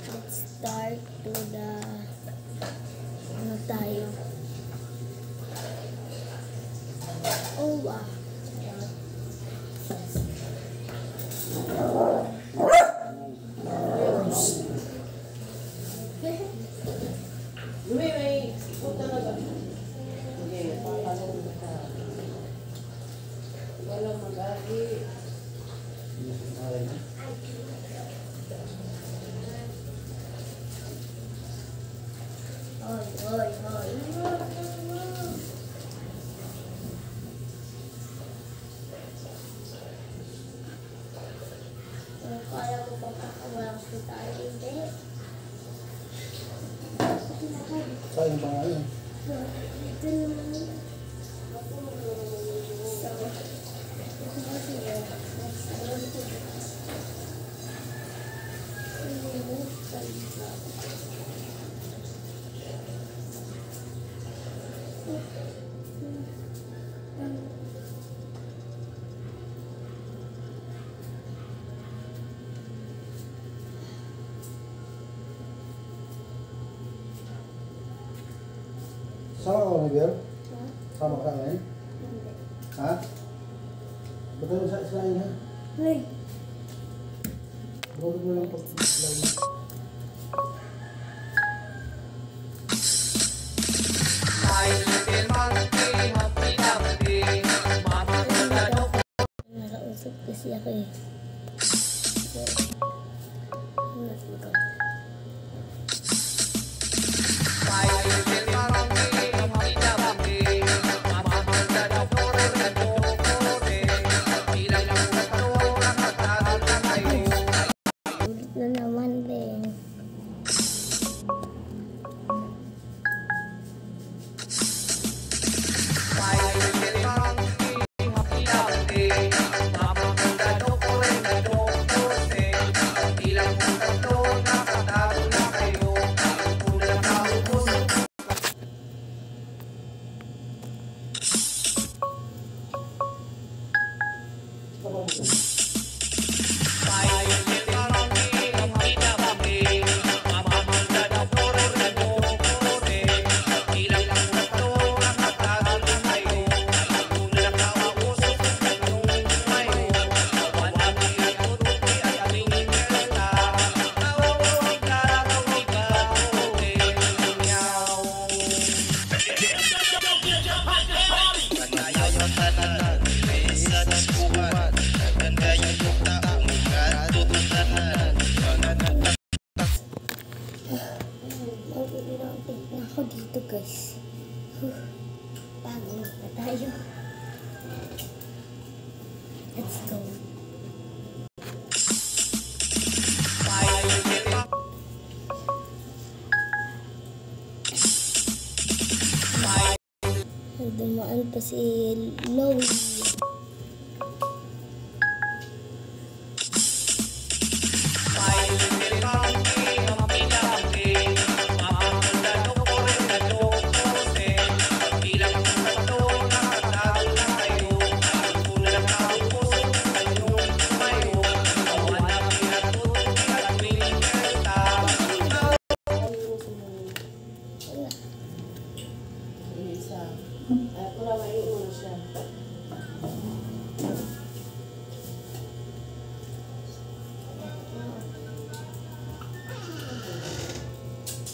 Let's start to the ano tayo. Oh wow. May ikot talaga. Okay, paano ka? Walang mag-agi. Hoy. Kaya ko pa walang hospital, hindi. Sayang pa nga yun. Ito naman. Sama ka ba, Miguel? Ha? Sama ka ngayon? Hindi. Ha? Ba't ano sa isahin ha? Hey! Bakit mo lang pag-islaw mo? Nakausap kasi ako eh. Ulit na naman din. Ako dito guys. Pagod na tayo. Let's go. Dumaan pa si Louie.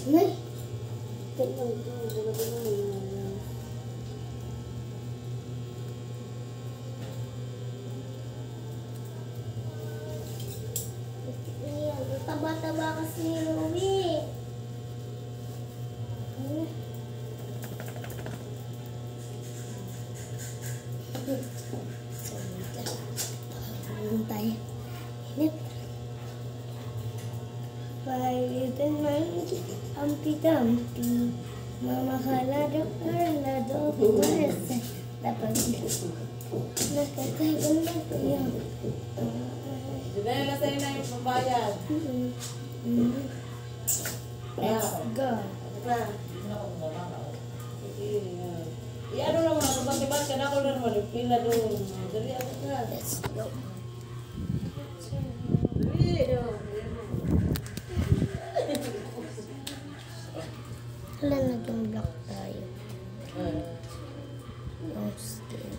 Nay! Taba-taba kasi ni Louie. Tayo. Inip. Pwede man Humpty-Dumpty, mamahalado karnado kurese. Dapat nakatagal na kayo. Dahil na sa'yo na yung pambayad. Let's go. Iano lang mga pabang-ibang ka na ako na naman. Pila doon. Dali ako ka. Let's go. Dali doon. pala naging black tayo. Yung skin.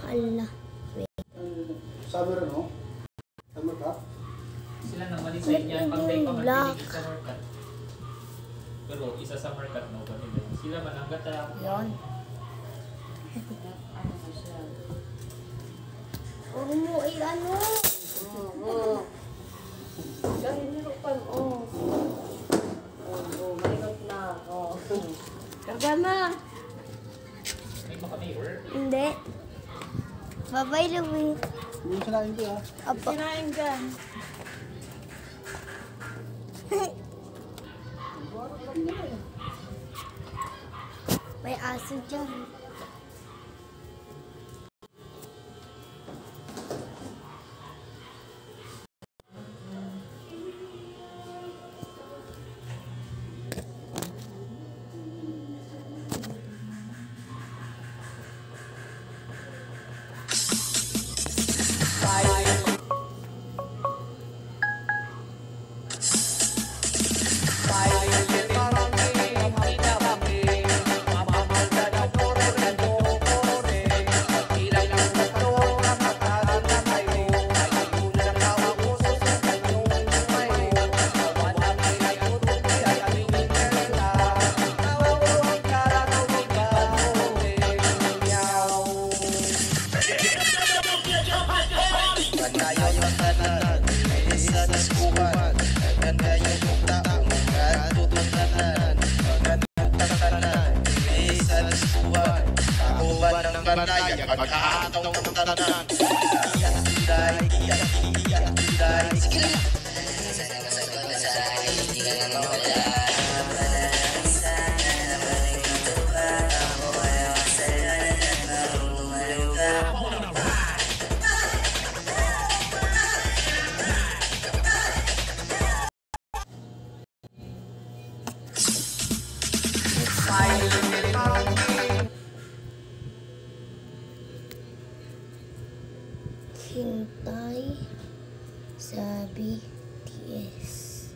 Hala. Summer ano? Summer ka? Sila naman isa yan. Pag may Black. pamatinig sa market. Pero isa sa market no ba nila. Sila mananggat na lang. Yun. Ano ba siya? Huwag mo ano. Dahil nilupan, mahirap na, Karga na. May makamirror. Hindi. Bye-bye, Louie. Hindi mo sinain ko ah. Apo. Sinain dyan. May aso dyan. Hintay sa BTS.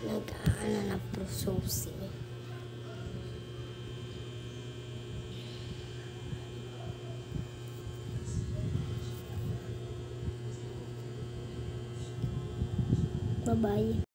Nag-aano na prosusi. Bye-bye.